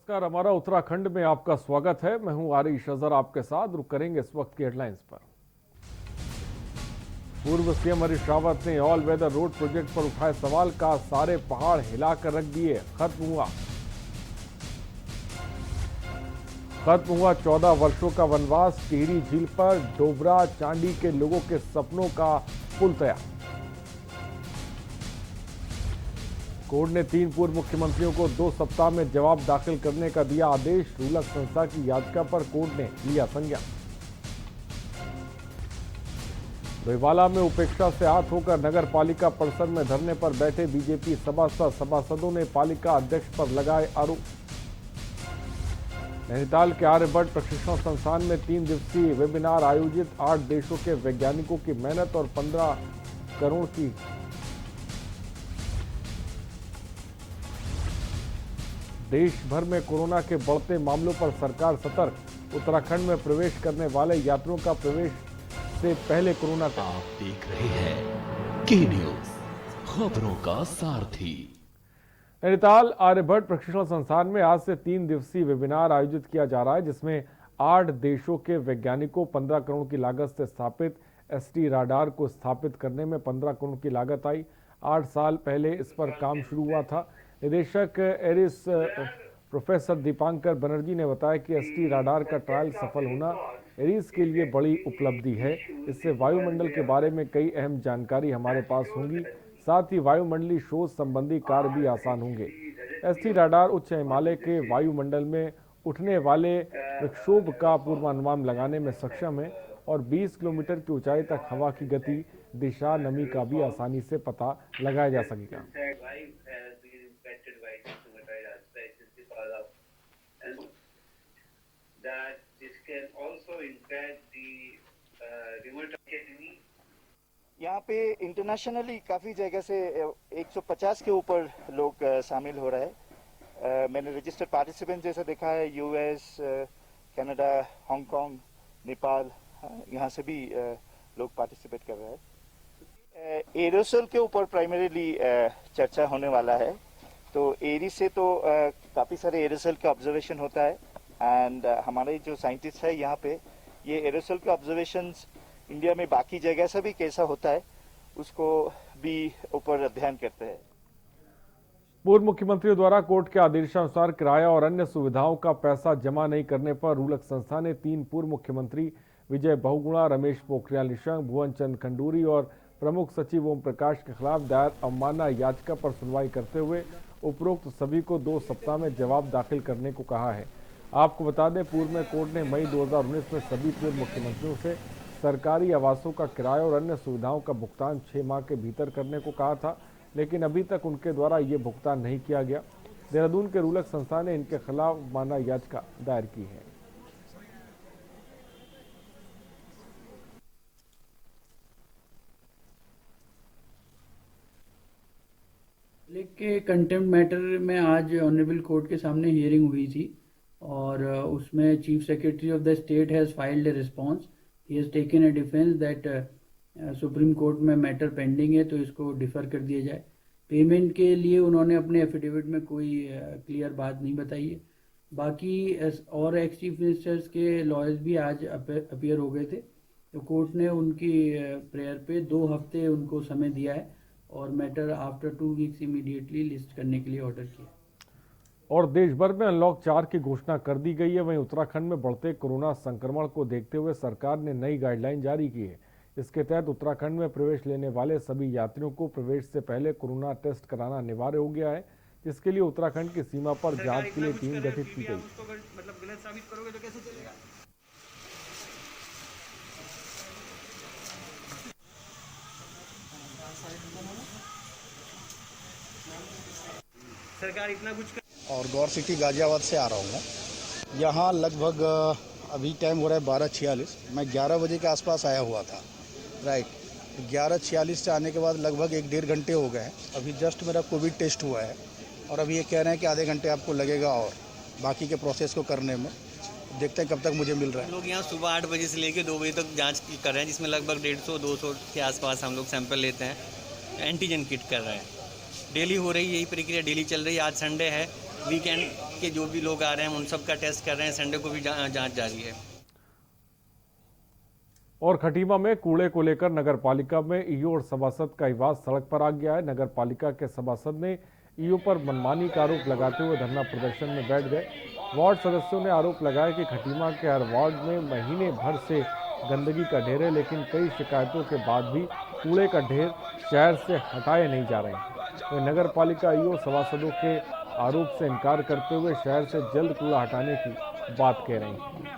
नमस्कार, हमारा उत्तराखंड में आपका स्वागत है। मैं हूं आरिश अजहर आपके साथ। रुक करेंगे इस वक्त की हेडलाइंस पर। पूर्व सीएम हरीश रावत ने ऑल वेदर रोड प्रोजेक्ट पर उठाए सवाल का सारे पहाड़ हिलाकर रख दिए। खत्म हुआ 14 वर्षों का वनवास। टिहरी झील पर डोबरा चांडी के लोगों के सपनों का पुल तैयार। कोर्ट ने 3 पूर्व मुख्यमंत्रियों को 2 सप्ताह में जवाब दाखिल करने का दिया आदेश। रूलक संस्था की याचिका पर कोर्ट ने लिया संज्ञान। लोईवाला में उपेक्षा से आहत होकर नगर पालिका परिसर में धरने पर बैठे बीजेपी सभासदों ने पालिका अध्यक्ष पर लगाए आरोप। नैनीताल के आर्यभट्ट प्रशिक्षण संस्थान में 3 दिवसीय वेबिनार आयोजित। 8 देशों के वैज्ञानिकों की मेहनत और 15 करोड़ की देश भर में कोरोना के बढ़ते मामलों पर सरकार सतर्क। उत्तराखंड में प्रवेश करने वाले यात्रियों का प्रवेश से पहले कोरोना का। आप देख रहे हैं के न्यूज, खबरों का सारथी। नैनीताल आर्यभट्ट प्रशिक्षण संस्थान में आज से 3 दिवसीय वेबिनार आयोजित किया जा रहा है, जिसमें 8 देशों के वैज्ञानिकों 15 करोड़ की लागत से स्थापित ST राडार को स्थापित करने में 15 करोड़ की लागत आई। 8 साल पहले इस पर काम शुरू हुआ था। निदेशक एरिस प्रोफेसर दीपांकर बनर्जी ने बताया कि ST राडार का ट्रायल सफल होना एरिस के लिए बड़ी उपलब्धि है। इससे वायुमंडल के बारे में कई अहम जानकारी हमारे पास होंगी। साथ ही वायुमंडलीय शोध संबंधी कार्य भी आसान होंगे। ST राडार उच्च हिमालय के वायुमंडल में उठने वाले विक्षोभ का पूर्वानुमान लगाने में सक्षम है और 20 किलोमीटर की ऊंचाई तक हवा की गति, दिशा, नमी का भी आसानी से पता लगाया जा सकेगा। यहाँ पे इंटरनेशनली काफ़ी जगह से 150 के ऊपर लोग शामिल हो रहे हैं। मैंने रजिस्टर्ड पार्टिसिपेंट जैसा देखा है US, कनाडा, हांगकांग, नेपाल, यहाँ से भी लोग पार्टिसिपेट कर रहे हैं। एरोसोल के ऊपर प्राइमरीली चर्चा होने वाला है। तो एरी से तो काफ़ी सारे एरोसोल का ऑब्जर्वेशन होता है एंड हमारे जो साइंटिस्ट है यहाँ पे ये एरोसोल के ऑब्जर्वेशंस इंडिया में बाकी जगह से भी कैसा होता है उसको भी ऊपर अध्ययन करते हैं। पूर्व मुख्यमंत्रियों द्वारा कोर्ट के आदेशानुसार किराया और अन्य सुविधाओं का पैसा जमा नहीं करने पर रूलक संस्था ने 3 पूर्व मुख्यमंत्री विजय बहुगुणा, रमेश पोखरियाल निशंक, भुवन चंद खंडूरी और प्रमुख सचिव ओम प्रकाश के खिलाफ दायर अवमानना याचिका पर सुनवाई करते हुए उपरोक्त सभी को 2 सप्ताह में जवाब दाखिल करने को कहा है। आपको बता दें, पूर्व में कोर्ट ने मई 2019 में सभी पूर्व मुख्यमंत्रियों से सरकारी आवासों का किराया और अन्य सुविधाओं का भुगतान 6 माह के भीतर करने को कहा था, लेकिन अभी तक उनके द्वारा ये भुगतान नहीं किया गया। देहरादून के रूलक संस्था ने इनके खिलाफ अवमानना याचिका दायर की है। के कंटेम्प्ट मैटर में आज ऑनरेबल कोर्ट के सामने हियरिंग हुई थी और उसमें chief secretary of the state has filed a response. He has taken a defence that supreme court में मैटर पेंडिंग है तो इसको डिफ़र कर दिया जाए। पेमेंट के लिए उन्होंने अपने एफिडेविट में कोई क्लियर बात नहीं बताई है। बाकी और एक्स चीफ मिनिस्टर्स के लॉयर्स भी आज अपीयर हो गए थे, तो कोर्ट ने उनकी प्रेयर पे 2 हफ्ते उनको समय दिया है और matter after 2 weeks immediately list करने के लिए ऑर्डर किया। और देश भर में अनलॉक 4 की घोषणा कर दी गई है। वहीं उत्तराखंड में बढ़ते कोरोना संक्रमण को देखते हुए सरकार ने नई गाइडलाइन जारी की है। इसके तहत उत्तराखंड में प्रवेश लेने वाले सभी यात्रियों को प्रवेश से पहले कोरोना टेस्ट कराना अनिवार्य हो गया है, जिसके लिए उत्तराखंड की सीमा पर जांच के लिए टीम गठित की गई। सरकार इतना कुछ और गौर सिटी गाजियाबाद से आ रहा हूँ मैं। यहाँ लगभग अभी टाइम हो रहा है 12:46। मैं 11 बजे के आसपास आया हुआ था, राइट। 11:46 से आने के बाद लगभग 1-1.5 घंटे हो गए। अभी जस्ट मेरा कोविड टेस्ट हुआ है और अभी ये कह रहे हैं कि आधे घंटे आपको लगेगा और बाकी के प्रोसेस को करने में। देखते हैं कब तक मुझे मिल रहा है। लोग यहाँ सुबह 8 बजे से लेकर 2 बजे तक जांच कर रहे हैं, जिसमें लगभग 150-200 के आसपास हम लोग सैंपल लेते हैं। एंटीजन किट कर रहे हैं। डेली हो रही यही प्रक्रिया, डेली चल रही है। आज संडे है वीकेंड के जो भी लोग आ रहे हैं उन सब का टेस्ट कर रहे हैं। संडे को भी जांच जारी है। और खटीमा में कूड़े को लेकर नगर पालिका में ईओ और सभासद का विवाद सड़क पर आ गया है। नगर पालिका के सभासद ने ईओ पर मनमानी का आरोप लगाते हुए धरना प्रदर्शन में बैठ गए। वार्ड सदस्यों ने आरोप लगाया कि खटीमा के हर वार्ड में महीने भर से गंदगी का ढेर है, लेकिन कई शिकायतों के बाद भी कूड़े का ढेर शहर से हटाए नहीं जा रहे हैं। तो नगर पालिका ईओ सभासदों के आरोप से इनकार करते हुए शहर से जल्द कूड़ा हटाने की बात कह रही हैं।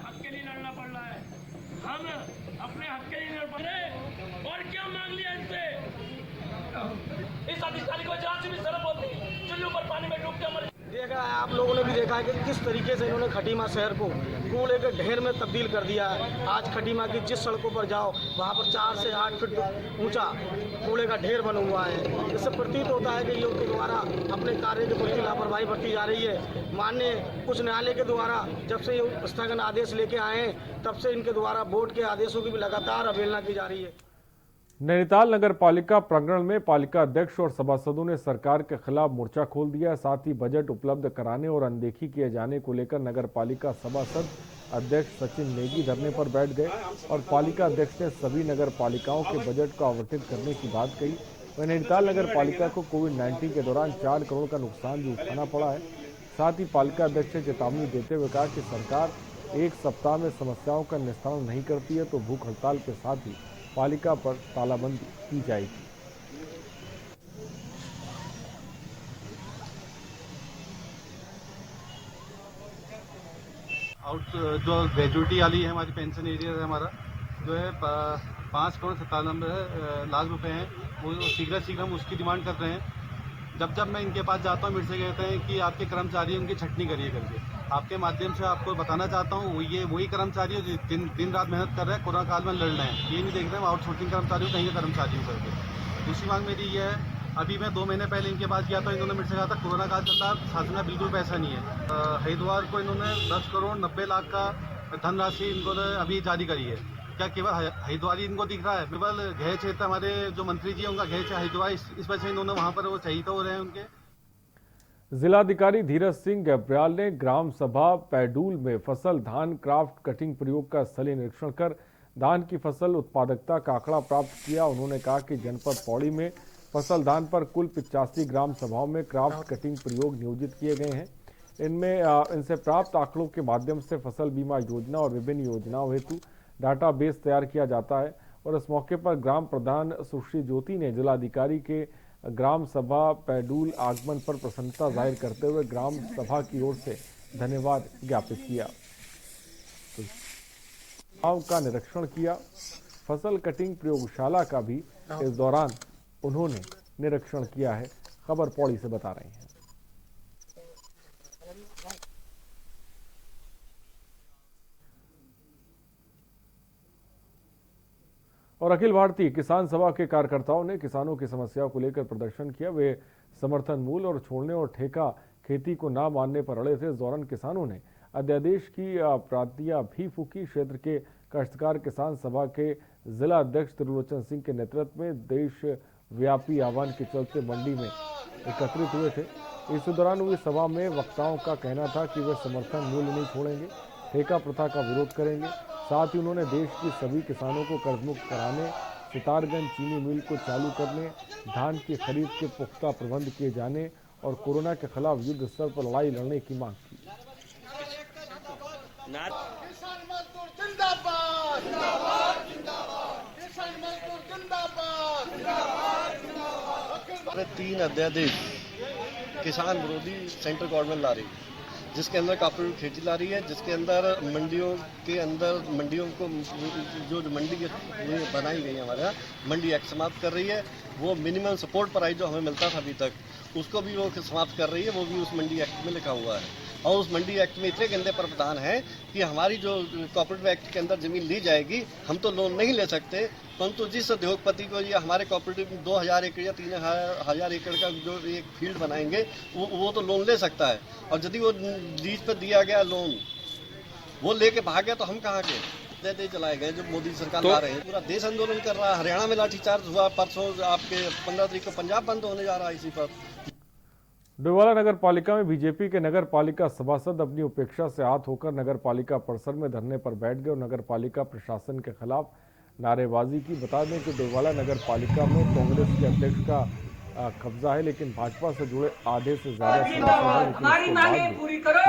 इस अधिकारी को जांच भी शर्म होती है। चुल्लू पर पानी में डूब के मर देखा है, आप लोगों ने भी देखा है कि किस तरीके से इन्होंने खटीमा शहर को कूड़े के ढेर में तब्दील कर दिया है। आज खटीमा की जिस सड़कों पर जाओ वहाँ पर 4 से 8 फीट ऊंचा कूड़े का ढेर बना हुआ है। इससे प्रतीत होता है कि योग के द्वारा अपने कार्य के प्रति लापरवाही बरती जा रही है। माननीय उच्च न्यायालय के द्वारा जब से ये स्थगन आदेश लेके आए हैं तब से इनके द्वारा बोर्ड के आदेशों की भी लगातार अवहेलना की जा रही है। नैनीताल नगर पालिका प्रांगण में पालिका अध्यक्ष और सभासदों ने सरकार के खिलाफ मोर्चा खोल दिया है। साथ ही बजट उपलब्ध कराने और अनदेखी किए जाने को लेकर नगर पालिका सभासद अध्यक्ष सचिन नेगी धरने पर बैठ गए और पालिका अध्यक्ष ने सभी नगर पालिकाओं के बजट को आवंटित करने की बात कही। वहीं नैनीताल नगर पालिका को कोविड-19 के दौरान 4 करोड़ का नुकसान भी उठाना पड़ा है। साथ ही पालिका अध्यक्ष ने चेतावनी देते हुए कहा कि सरकार 1 सप्ताह में समस्याओं का निस्तारण नहीं करती है तो भूख हड़ताल के साथ ही पालिका पर तालाबंदी की जाएगी। जो ग्रेजुएटी वाली है हमारी पेंशन एरिया है हमारा जो है 5 करोड़ 97 लाख रुपए हैं। वो शीघ्र हम उसकी डिमांड कर रहे हैं। जब मैं इनके पास जाता हूँ मेरे से कहते हैं कि आपके कर्मचारी उनकी छटनी करिए करके। आपके माध्यम से आपको बताना चाहता हूँ ये वही कर्मचारी है जो दिन रात मेहनत कर रहे हैं, कोरोना काल में लड़ रहे हैं। ये नहीं देख रहे हैं आउटसोर्सिंग कर्मचारी कहीं के कर्मचारी हूँ करके। दूसरी मांग मेरी ये है, अभी मैं 2 महीने पहले इनके पास गया था, इन्होंने मेरे से कहा था कोरोना काल चल रहा है, शासन में बिल्कुल पैसा नहीं है। हरिद्वार को इन्होंने 10 करोड़ 90 लाख का धनराशि इन्होंने अभी जारी करी है। क्या केवल हरिद्वार इनको दिख रहा है? केवल गृह क्षेत्र हमारे जो मंत्री जी उनका गृह क्षेत्र हरिद्वार, इस वजह से इन्होंने वहाँ पर वो शहीद हो रहे हैं उनके। जिलाधिकारी धीरज सिंह गब्रियाल ने ग्राम सभा पैडूल में फसल धान क्राफ्ट कटिंग प्रयोग का स्थलीय निरीक्षण कर धान की फसल उत्पादकता का आंकड़ा प्राप्त किया। उन्होंने कहा कि जनपद पौड़ी में फसल धान पर कुल 85 ग्राम सभाओं में क्राफ्ट कटिंग प्रयोग नियोजित किए गए हैं। इनसे प्राप्त आंकड़ों के माध्यम से फसल बीमा योजना और विभिन्न योजनाओं हेतु डाटाबेस तैयार किया जाता है। और इस मौके पर ग्राम प्रधान सुश्री ज्योति ने जिलाधिकारी के ग्राम सभा पैडूल आगमन पर प्रसन्नता जाहिर करते हुए ग्राम सभा की ओर से धन्यवाद ज्ञापित किया। गांव का निरीक्षण किया। फसल कटिंग प्रयोगशाला का भी इस दौरान उन्होंने निरीक्षण किया है। खबर पौड़ी से बता रहे हैं। और अखिल भारतीय किसान सभा के कार्यकर्ताओं ने किसानों की समस्याओं को लेकर प्रदर्शन किया। वे समर्थन मूल्य और छोड़ने और ठेका खेती को ना मानने पर अड़े थे। इस दौरान किसानों ने अध्यादेश की प्रातियां भी फूकी। क्षेत्र के काश्तकार किसान सभा के जिला अध्यक्ष त्रिलोचन सिंह के नेतृत्व में देशव्यापी आह्वान के चलते मंडी में एकत्रित हुए थे। इस दौरान हुई सभा में वक्ताओं का कहना था कि वे समर्थन मूल्य नहीं छोड़ेंगे, ठेका प्रथा का विरोध करेंगे। साथ ही उन्होंने देश की सभी किसानों को कर्जमुक्त कराने, सितारगंज चीनी मिल को चालू करने, धान की खरीद के पुख्ता प्रबंध किए जाने और कोरोना के खिलाफ युद्ध स्तर पर लड़ाई लड़ने की मांग की। तीन अध्यादेश किसान विरोधी सेंट्रल गवर्नमेंट ला रही है, जिसके अंदर कॉपरेटिव खेती ला रही है, जिसके अंदर मंडियों को जो मंडी बनाई गई है हमारे यहाँ, मंडी एक्ट समाप्त कर रही है। वो मिनिमम सपोर्ट प्राइस जो हमें मिलता था अभी तक, उसको भी वो समाप्त कर रही है। वो भी उस मंडी एक्ट में लिखा हुआ है। और उस मंडी एक्ट में इतने गंदे प्रावधान है कि हमारी जो कॉपरेटिव एक्ट के अंदर जमीन ली जाएगी, हम तो लोन नहीं ले सकते, परंतु जिस उद्योगपति को ये हमारे कॉपरेटिव 2000 एकड़ या 3000 एकड़ का जो एक फील्ड बनाएंगे वो तो लोन ले सकता है। और यदि वो लीज पर दिया गया लोन वो लेके भाग गया तो हम कहाँ के दे चलाए गए जो मोदी सरकार ला रहे हैं। पूरा देश आंदोलन कर रहा है। हरियाणा में लाठीचार्ज हुआ परसों, आपके 15 तारीख को पंजाब बंद होने जा रहा है इसी पर। डोईवाला नगर पालिका में बीजेपी के नगर पालिका सभासद अपनी उपेक्षा से आहत होकर नगर पालिका परिसर में धरने पर बैठ गए और नगर पालिका प्रशासन के खिलाफ नारेबाजी की। बता दें कि डोईवाला नगर पालिका में कांग्रेस के अध्यक्ष का कब्जा है, लेकिन भाजपा से जुड़े आधे से ज्यादा सदस्य हैं।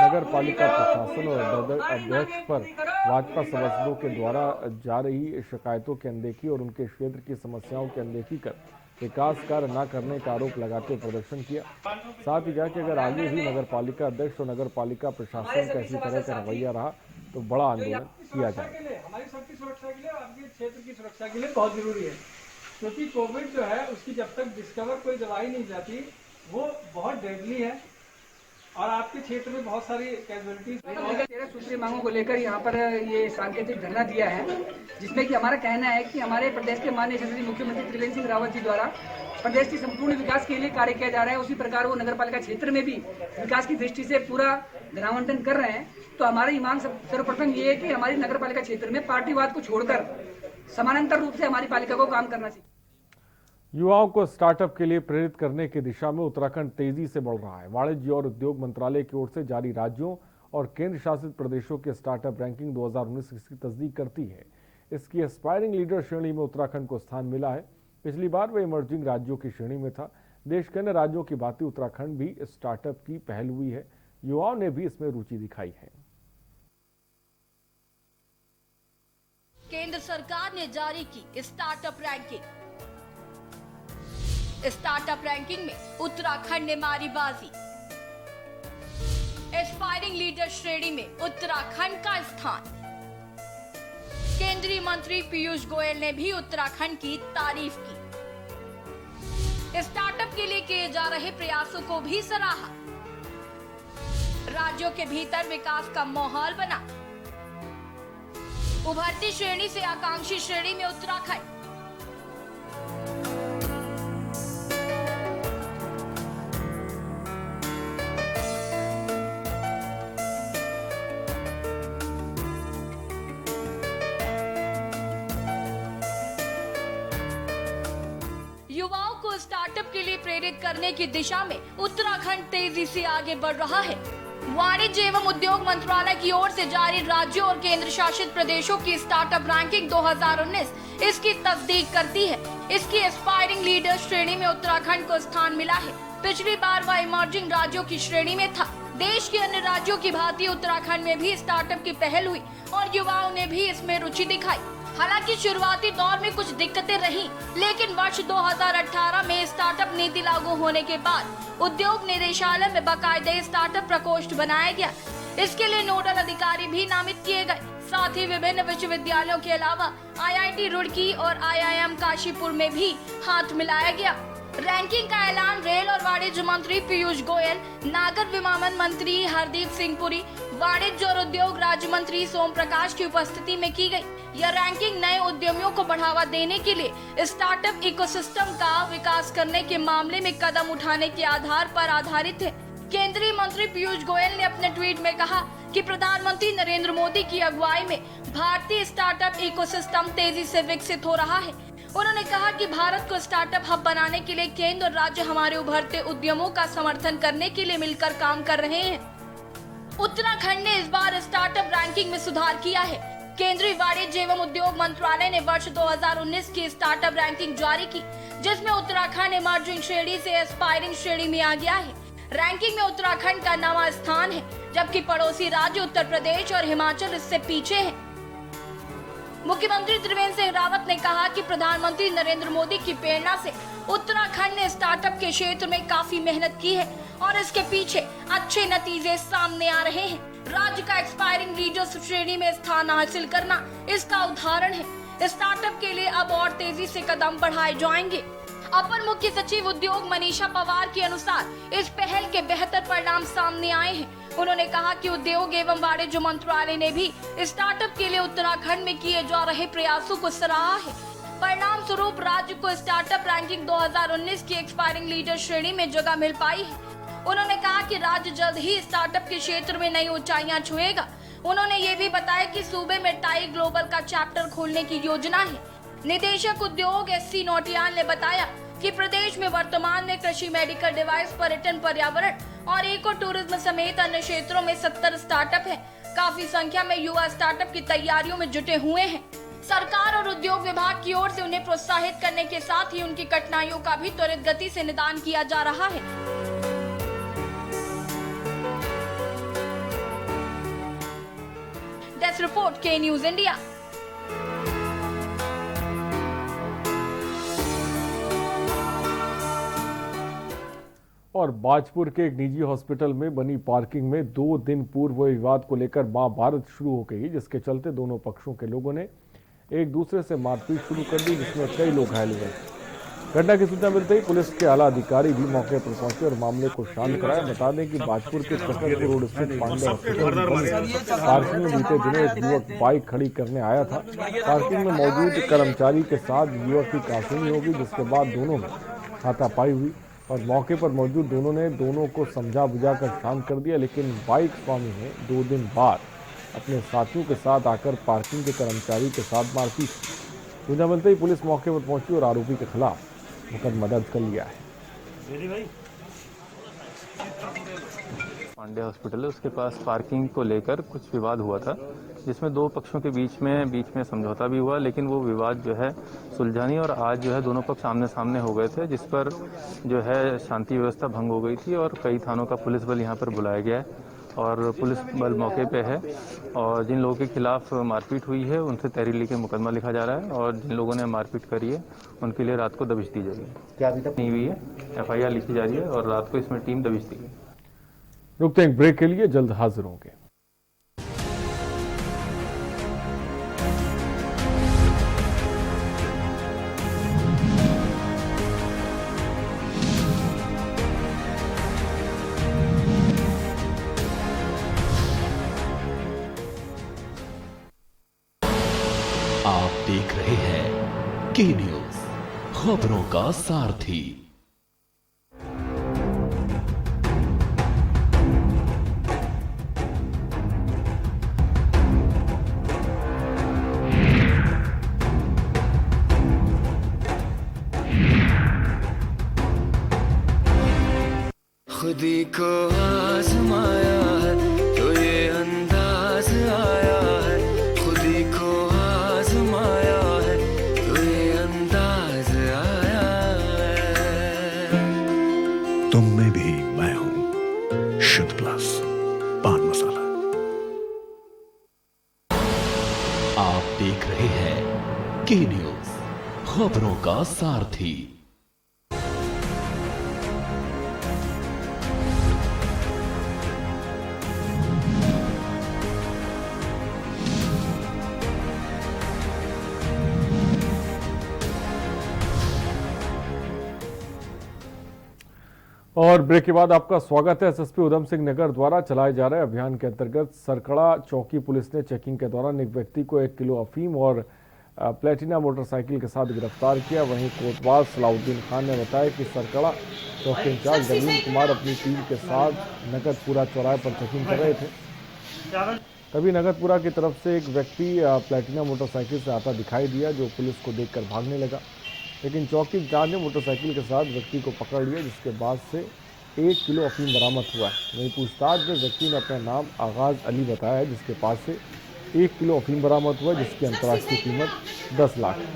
नगर पालिका प्रशासन और अध्यक्ष पर भाजपा सदस्यों के द्वारा जा रही शिकायतों की अनदेखी और उनके क्षेत्र की समस्याओं की अनदेखी कर विकास कार्य न करने का आरोप लगाते प्रदर्शन किया। साथ ही कहा कि अगर आगे भी नगर पालिका अध्यक्ष और नगर पालिका प्रशासन का इसी तरह का रवैया रहा तो बड़ा आंदोलन किया जाएगा। हमारी सबकी सुरक्षा के लिए और आपके क्षेत्र की सुरक्षा के लिए बहुत जरूरी है, क्योंकि कोविड जो है उसकी जब तक डिस्कवर कोई दवाई नहीं जाती वो बहुत डेडली है और आपके क्षेत्र में बहुत सारी कैजुअलिटीज। 13 सूत्रीय मांगों को लेकर यहाँ पर ये सांकेतिक धरना दिया है, जिसमें कि हमारा कहना है कि हमारे प्रदेश के माननीय यशस्वी मुख्यमंत्री त्रिवेंद्र सिंह रावत जी द्वारा प्रदेश की संपूर्ण विकास के लिए कार्य किया जा रहा है। उसी प्रकार वो नगर पालिका क्षेत्र में भी विकास की दृष्टि से पूरा धनावंटन कर रहे हैं। तो हमारी मांग सर्वप्रथम ये है कि हमारी नगर पालिका क्षेत्र में पार्टीवाद को छोड़कर समानांतर रूप से हमारी पालिका को काम करना चाहिए। युवाओं को स्टार्टअप के लिए प्रेरित करने की दिशा में उत्तराखंड तेजी से बढ़ रहा है। वाणिज्य और उद्योग मंत्रालय की ओर से जारी राज्यों और केंद्र शासित प्रदेशों के स्टार्टअप रैंकिंग 2019 इसकी तस्दीक करती है। इसकी एस्पायरिंग लीडर श्रेणी में उत्तराखंड को स्थान मिला है। पिछली बार वह इमर्जिंग राज्यों की श्रेणी में था। देश के अन्य राज्यों की भांति उत्तराखंड भी स्टार्टअप की पहल हुई है। युवाओं ने भी इसमें रुचि दिखाई है। केंद्र सरकार ने जारी की स्टार्टअप रैंकिंग। स्टार्टअप रैंकिंग में उत्तराखंड ने मारी बाजी। एस्पायरिंग लीडर श्रेणी में उत्तराखंड का स्थान। केंद्रीय मंत्री पीयूष गोयल ने भी उत्तराखंड की तारीफ की। स्टार्टअप के लिए किए जा रहे प्रयासों को भी सराहा। राज्यों के भीतर विकास का माहौल बना। उभरती श्रेणी से आकांक्षी श्रेणी में उत्तराखंड। युवाओं को स्टार्टअप के लिए प्रेरित करने की दिशा में उत्तराखंड तेजी से आगे बढ़ रहा है। वाणिज्य एवं उद्योग मंत्रालय की ओर से जारी राज्यों और केंद्र शासित प्रदेशों की स्टार्टअप रैंकिंग 2019 इसकी तस्दीक करती है। इसकी एस्पायरिंग लीडर श्रेणी में उत्तराखंड को स्थान मिला है। पिछली बार वह इमर्जिंग राज्यों की श्रेणी में था। देश के अन्य राज्यों की भांति उत्तराखंड में भी स्टार्टअप की पहल हुई और युवाओं ने भी इसमें रुचि दिखाई। हालांकि शुरुआती दौर में कुछ दिक्कतें रहीं, लेकिन वर्ष 2018 में स्टार्टअप नीति लागू होने के बाद उद्योग निदेशालय में बाकायदे स्टार्टअप प्रकोष्ठ बनाया गया। इसके लिए नोडल अधिकारी भी नामित किए गए। साथ ही विभिन्न विश्वविद्यालयों के अलावा IIT रुड़की और IIM काशीपुर में भी हाथ मिलाया गया। रैंकिंग का ऐलान रेल और वाणिज्य मंत्री पीयूष गोयल, नागर विमानन मंत्री हरदीप सिंह पुरी, वाणिज्य और उद्योग राज्य मंत्री सोम प्रकाश की उपस्थिति में की गई। यह रैंकिंग नए उद्यमियों को बढ़ावा देने के लिए स्टार्टअप इकोसिस्टम का विकास करने के मामले में कदम उठाने के आधार पर आधारित है। केंद्रीय मंत्री पीयूष गोयल ने अपने ट्वीट में कहा कि प्रधानमंत्री नरेंद्र मोदी की अगुवाई में भारतीय स्टार्टअप इकोसिस्टम तेजी से विकसित हो रहा है। उन्होंने कहा कि भारत को स्टार्टअप हब बनाने के लिए केंद्र और राज्य हमारे उभरते उद्यमों का समर्थन करने के लिए मिलकर काम कर रहे हैं। उत्तराखंड ने इस बार स्टार्टअप रैंकिंग में सुधार किया है। केंद्रीय वाणिज्य एवं उद्योग मंत्रालय ने वर्ष 2019 की स्टार्टअप रैंकिंग जारी की, जिसमें उत्तराखंड इमर्जिंग श्रेणी से एस्पायरिंग श्रेणी में आ गया है। रैंकिंग में उत्तराखंड का 9वां स्थान है, जबकि पड़ोसी राज्य उत्तर प्रदेश और हिमाचल इससे पीछे हैं। मुख्यमंत्री त्रिवेंद्र सिंह रावत ने कहा कि प्रधानमंत्री नरेंद्र मोदी की प्रेरणा से उत्तराखंड ने स्टार्टअप के क्षेत्र में काफी मेहनत की है और इसके पीछे अच्छे नतीजे सामने आ रहे हैं। राज्य का एक्सपायरिंग लीडर्स श्रेणी में स्थान हासिल करना इसका उदाहरण है। स्टार्टअप के लिए अब और तेजी से कदम बढ़ाए जाएंगे। अपर मुख्य सचिव उद्योग मनीषा पवार के अनुसार इस पहल के बेहतर परिणाम सामने आए हैं। उन्होंने कहा कि उद्योग एवं वाणिज्य मंत्रालय ने भी स्टार्टअप के लिए उत्तराखंड में किए जा रहे प्रयासों को सराहा है। परिणाम स्वरूप राज्य को स्टार्टअप रैंकिंग 2019 की एक्सपायरिंग लीडर श्रेणी में जगह मिल पाई है। उन्होंने कहा कि राज्य जल्द ही स्टार्टअप के क्षेत्र में नई ऊंचाइयां छुएगा। उन्होंने ये भी बताया कि सूबे में टाई ग्लोबल का चैप्टर खोलने की योजना है। निदेशक उद्योग SC नौटियाल ने बताया, कि प्रदेश में वर्तमान में कृषि, मेडिकल डिवाइस, पर्यटन, पर्यावरण और इको टूरिज्म समेत अन्य क्षेत्रों में 70 स्टार्टअप हैं। काफी संख्या में युवा स्टार्टअप की तैयारियों में जुटे हुए हैं। सरकार और उद्योग विभाग की ओर से उन्हें प्रोत्साहित करने के साथ ही उनकी कठिनाइयों का भी त्वरित गति से निदान किया जा रहा है। डेस्क रिपोर्ट, के न्यूज इंडिया। और बाजपुर के एक निजी हॉस्पिटल में बनी पार्किंग में 2 दिन पूर्व विवाद को लेकर महाभारत शुरू हो गई, जिसके चलते दोनों पक्षों के लोगों ने एक दूसरे से मारपीट शुरू कर दी, जिसमें कई लोग घायल हुए। घटना की सूचना मिलते ही पुलिस के आला अधिकारी भी मौके पर पहुंचे और मामले को शांत कराया। बता दें कि बाजपुर के चक्रपुर रोड स्थित पांडे हॉस्पिटल पार्किंग में बीते दिनों एक युवक बाइक खड़ी करने आया था। पार्किंग में मौजूद कर्मचारी के साथ युवक की काफिनी हो गई, जिसके बाद दोनों में हाथापाई हुई और मौके पर मौजूद दोनों ने दोनों को समझा बुझाकर शांत कर दिया। लेकिन बाइक स्वामी ने 2 दिन बाद अपने साथियों के साथ आकर पार्किंग के कर्मचारी के साथ मारपीट की। सूचना मिलते ही पुलिस मौके पर पहुंची और आरोपी के खिलाफ मुकदमा दर्ज कर लिया है। पांडे हॉस्पिटल है, उसके पास पार्किंग को लेकर कुछ विवाद हुआ था, जिसमें 2 पक्षों के बीच में समझौता भी हुआ, लेकिन वो विवाद जो है सुलझा नहीं और आज जो है दोनों पक्ष आमने सामने हो गए थे, जिस पर जो है शांति व्यवस्था भंग हो गई थी और कई थानों का पुलिस बल यहाँ पर बुलाया गया है और पुलिस बल मौके पे है और जिन लोगों के खिलाफ मारपीट हुई है उनसे तहरीर लिखे मुकदमा लिखा जा रहा है और जिन लोगों ने मारपीट करी है उनके लिए रात को दबिश दी जाएगी। क्या अभी तक नहीं हुई है? FIR लिखी जा रही है और रात को इसमें टीम दबिश दी गई। रुकते हैं ब्रेक के लिए, जल्द हाजिर होंगे। आप देख रहे हैं के न्यूज, खबरों का सारथी। खुदी को आजमाया है तो ये अंदाज आया है, खुदी को आजमाया है तो ये अंदाज आया है। तुम में भी मैं हूं, शुद्ध प्लस पान मसाला। आप देख रहे हैं के न्यूज, खबरों का सारथी। और ब्रेक के बाद आपका स्वागत है। एसएसपी उधम सिंह नगर द्वारा चलाए जा रहे अभियान के अंतर्गत सरकड़ा चौकी पुलिस ने चेकिंग के दौरान एक व्यक्ति को 1 किलो अफीम और प्लेटिना मोटरसाइकिल के साथ गिरफ्तार किया। वहीं कोतवाल सलाउद्दीन खान ने बताया कि सरकड़ा चौकी इंचार्ज नवीन कुमार अपनी टीम के साथ नगदपुरा चौराहे पर चेकिंग कर रहे थे। तभी नगदपुरा की तरफ से एक व्यक्ति प्लेटिना मोटरसाइकिल से आता दिखाई दिया, जो पुलिस को देखकर भागने लगा। लेकिन चौकी इंचार्ज ने मोटरसाइकिल के साथ व्यक्ति को पकड़ लिया, जिसके बाद से 1 किलो अफीम बरामद हुआ है। वहीं पूछताछ में व्यक्ति ने अपना नाम आगाज अली बताया है, जिसके पास से 1 किलो अफीम बरामद हुआ, जिसकी अंतर्राष्ट्रीय कीमत 10 लाख है।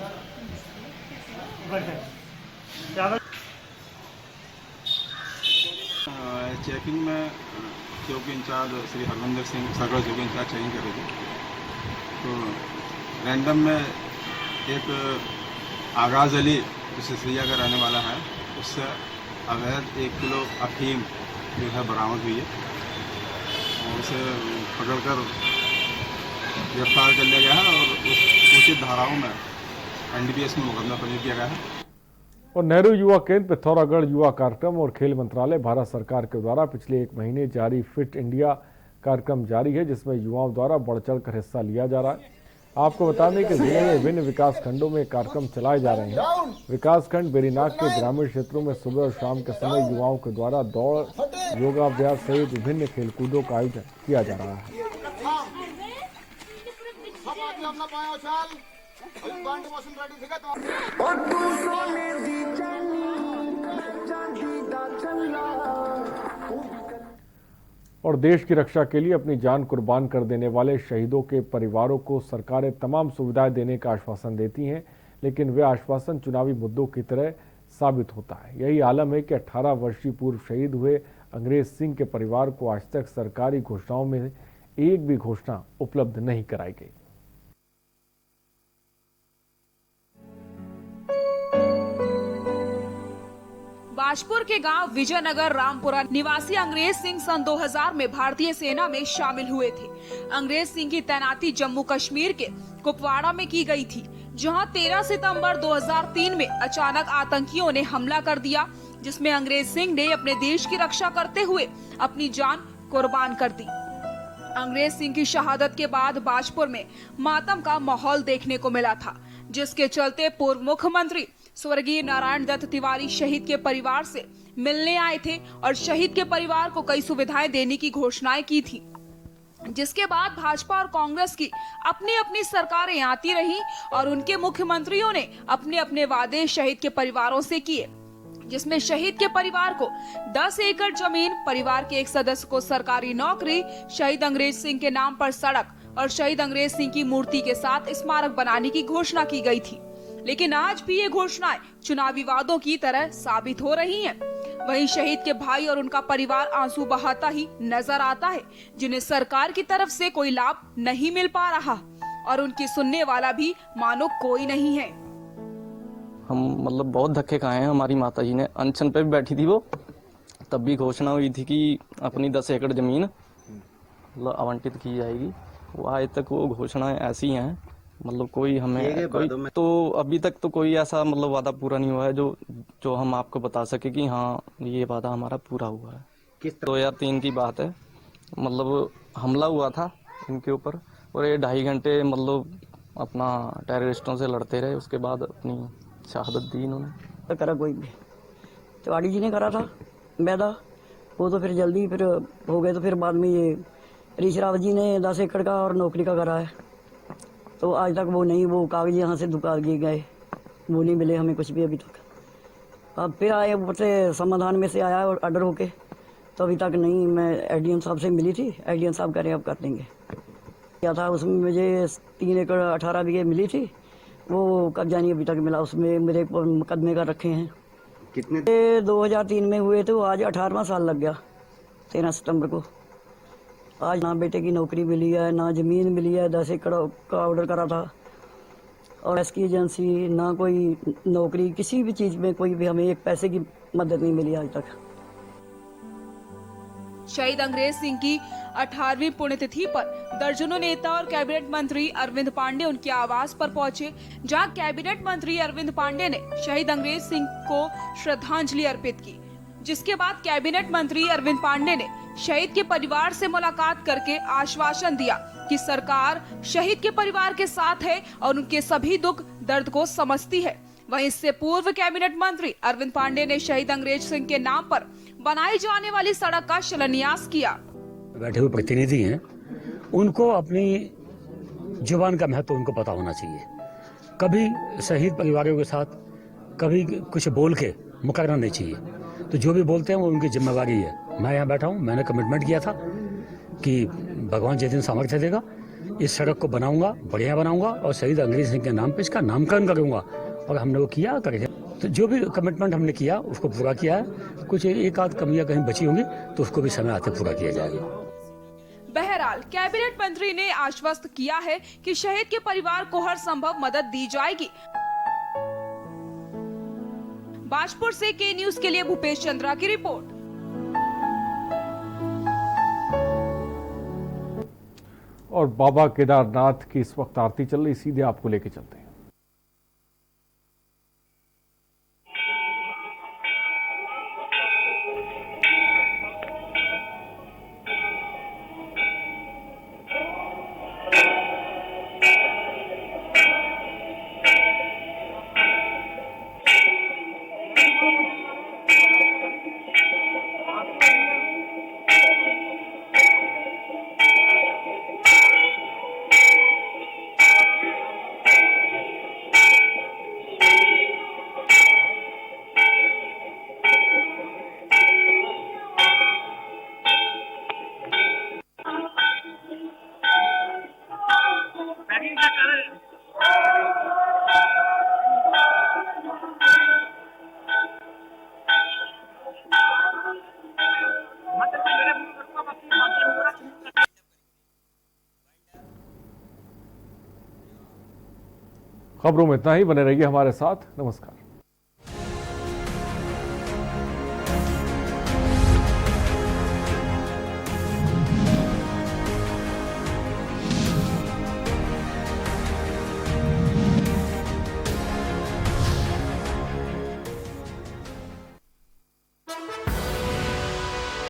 चेकिंग में चौकी इंचार्ज श्री हरविंदर सिंह सरकड़ा चौकी इंचार्ज चेकिंग कर रहे थे, तो रैंडम में एक आगाज अली जो सिसरिया का रहने वाला है, उससे अवैध 1 किलो अफीम जो है बरामद हुई है और उसे पकड़कर गिरफ्तार कर लिया गया है और उचित धाराओं में NDPS में मुकदमा पंजीकृत किया गया है। और नेहरू युवा केंद्र पिथौरागढ़ युवा कार्यक्रम और खेल मंत्रालय भारत सरकार के द्वारा पिछले 1 महीने जारी फिट इंडिया कार्यक्रम जारी है, जिसमें युवाओं द्वारा बढ़ चढ़कर हिस्सा लिया जा रहा है। आपको बता दें कि जिले में विभिन्न विकास खंडों में कार्यक्रम चलाए जा रहे हैं। विकासखंड बेरीनाग के ग्रामीण क्षेत्रों में सुबह और शाम के समय युवाओं के द्वारा दौड़, योगाभ्यास सहित विभिन्न खेलकूदों का आयोजन किया जा रहा है। और देश की रक्षा के लिए अपनी जान कुर्बान कर देने वाले शहीदों के परिवारों को सरकारें तमाम सुविधाएं देने का आश्वासन देती हैं, लेकिन वे आश्वासन चुनावी मुद्दों की तरह साबित होता है। यही आलम है कि 18 वर्षीय पूर्व शहीद हुए अंग्रेज सिंह के परिवार को आज तक सरकारी घोषणाओं में एक भी घोषणा उपलब्ध नहीं कराई गई। बाजपुर के गांव विजयनगर रामपुरा निवासी अंग्रेज सिंह सन 2000 में भारतीय सेना में शामिल हुए थे। अंग्रेज सिंह की तैनाती जम्मू कश्मीर के कुपवाड़ा में की गई थी, जहां 13 सितंबर 2003 में अचानक आतंकियों ने हमला कर दिया, जिसमें अंग्रेज सिंह ने अपने देश की रक्षा करते हुए अपनी जान कुर्बान कर दी। अंग्रेज सिंह की शहादत के बाद बाजपुर में मातम का माहौल देखने को मिला था, जिसके चलते पूर्व मुख्यमंत्री स्वर्गीय नारायण दत्त तिवारी शहीद के परिवार से मिलने आए थे और शहीद के परिवार को कई सुविधाएं देने की घोषणाएं की थी। जिसके बाद भाजपा और कांग्रेस की अपनी अपनी सरकारें आती रहीं और उनके मुख्यमंत्रियों ने अपने अपने वादे शहीद के परिवारों से किए, जिसमें शहीद के परिवार को 10 एकड़ जमीन, परिवार के एक सदस्य को सरकारी नौकरी, शहीद अंग्रेज सिंह के नाम पर सड़क और शहीद अंग्रेज सिंह की मूर्ति के साथ स्मारक बनाने की घोषणा की गई थी। लेकिन आज भी ये घोषणाएं चुनावी वादों की तरह साबित हो रही हैं। वहीं शहीद के भाई और उनका परिवार आंसू बहाता ही नजर आता है, जिन्हें सरकार की तरफ से कोई लाभ नहीं मिल पा रहा और उनकी सुनने वाला भी मानो कोई नहीं है। हम मतलब बहुत धक्के खाए हैं। हमारी माता जी ने अनशन पे भी बैठी थी, वो तब भी घोषणा हुई थी कि अपनी 10 एकड़ जमीन मतलब आवंटित की जाएगी। वो आज तक वो घोषणाएं ऐसी हैं, मतलब कोई हमें तो अभी तक तो कोई ऐसा मतलब वादा पूरा नहीं हुआ है जो हम आपको बता सके कि हाँ ये वादा हमारा पूरा हुआ है। 2003 की बात है, मतलब हमला हुआ था इनके ऊपर और ये 2.5 घंटे मतलब अपना टेररिस्टों से लड़ते रहे। उसके बाद अपनी शहादत दी इन्होंने। तो करा कोई भी तिवाड़ी जी ने करा था मैदा, वो तो फिर जल्दी फिर हो गए। तो फिर बाद में ये हरीश रावत जी ने 10 एकड़ का और नौकरी का करा है, तो आज तक वो नहीं, वो कागज यहाँ से दुका दिए गए, वो नहीं मिले हमें कुछ भी अभी तक। अब फिर आए ऊपर से समाधान में से आया और ऑर्डर होके, तो अभी तक नहीं। मैं एडीएम साहब से मिली थी, एडीएम साहब कह रहे हैं अब कर देंगे। क्या था उसमें मुझे 3 एकड़ 18 बीघे मिली थी, वो कब्जा नहीं अभी तक मिला। उसमें मेरे मुकदमे का रखे हैं। कितने 2003 में हुए थे, वो आज 18वां साल लग गया 13 सितंबर को। आज ना बेटे की नौकरी मिली है, ना ज़मीन मिली है, 10 एकड़ का ऑर्डर करा था और इसकी एजेंसी ना कोई नौकरी, किसी भी चीज़ में कोई भी हमें एक पैसे की मदद नहीं मिली आज तक। शहीद अंग्रेज सिंह की 18वीं पुण्यतिथि पर दर्जनों नेता और कैबिनेट मंत्री अरविंद पांडे उनके आवास पर पहुंचे, जहां कैबिनेट मंत्री अरविंद पांडे ने शहीद अंग्रेज सिंह को श्रद्धांजलि अर्पित की। जिसके बाद कैबिनेट मंत्री अरविंद पांडे ने शहीद के परिवार से मुलाकात करके आश्वासन दिया कि सरकार शहीद के परिवार के साथ है और उनके सभी दुख दर्द को समझती है। वहीं इससे पूर्व कैबिनेट मंत्री अरविंद पांडे ने शहीद अंग्रेज सिंह के नाम पर बनाई जाने वाली सड़क का शिलान्यास किया। बैठे हुए प्रतिनिधि हैं, उनको अपनी जुबान का महत्व उनको पता होना चाहिए। कभी शहीद परिवारों के साथ कभी कुछ बोल के मुकरना नहीं चाहिए। तो जो भी बोलते हैं वो उनकी जिम्मेवारी है। मैं यहाँ बैठा हूँ, मैंने कमिटमेंट किया था कि भगवान जिस दिन सामर्थ्य देगा इस सड़क को बनाऊंगा, बढ़िया बनाऊंगा और शहीद अंग्रेज सिंह के नाम पे इसका नामकरण करूंगा, और हमने वो किया करेंगे। तो जो भी कमिटमेंट हमने किया उसको पूरा किया है। कुछ एक आध कमियां कहीं बची होंगी तो उसको भी समय आते पूरा किया जाएगा। बहरहाल कैबिनेट मंत्री ने आश्वस्त किया है कि शहीद के परिवार को हर संभव मदद दी जाएगी। बाजपुर से के न्यूज के लिए भूपेश चंद्रा की रिपोर्ट। और बाबा केदारनाथ की इस वक्त आरती चल रही, सीधे आपको लेके चलते हैं। खबरों में इतना ही, बने रहिए हमारे साथ। नमस्कार।